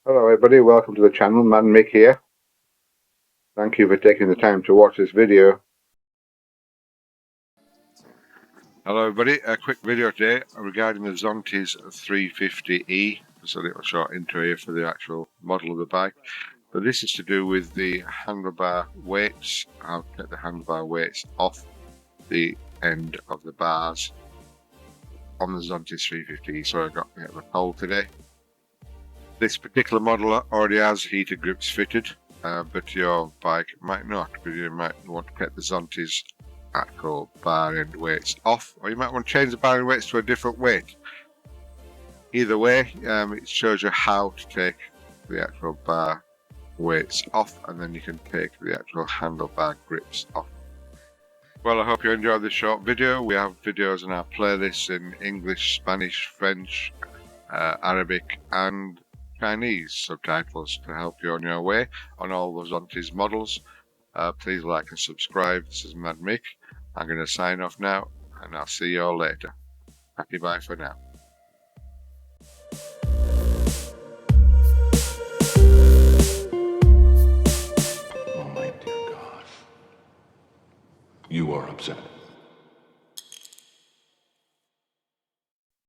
Hello everybody, welcome to the channel, Man Mick here. Thank you for taking the time to watch this video. Hello everybody, a quick video today regarding the Zontes 350E. Just a little short intro here for the actual model of the bike. But this is to do with the handlebar weights. I'll take the handlebar weights off the end of the bars on the Zontes 350E, so I got a bit of a cold today. This particular model already has heated grips fitted, but your bike might not, because you might want to get the Zontes actual bar end weights off, or you might want to change the bar end weights to a different weight. Either way, it shows you how to take the actual bar weights off, and then you can take the actual handlebar grips off. Well, I hope you enjoyed this short video. We have videos in our playlists in English, Spanish, French, Arabic and Chinese subtitles to help you on your way on all those Zontes models. Please like and subscribe. This is Mad Mick. I'm going to sign off now, and I'll see you all later. Happy bye for now. Oh, my dear God. You are upset.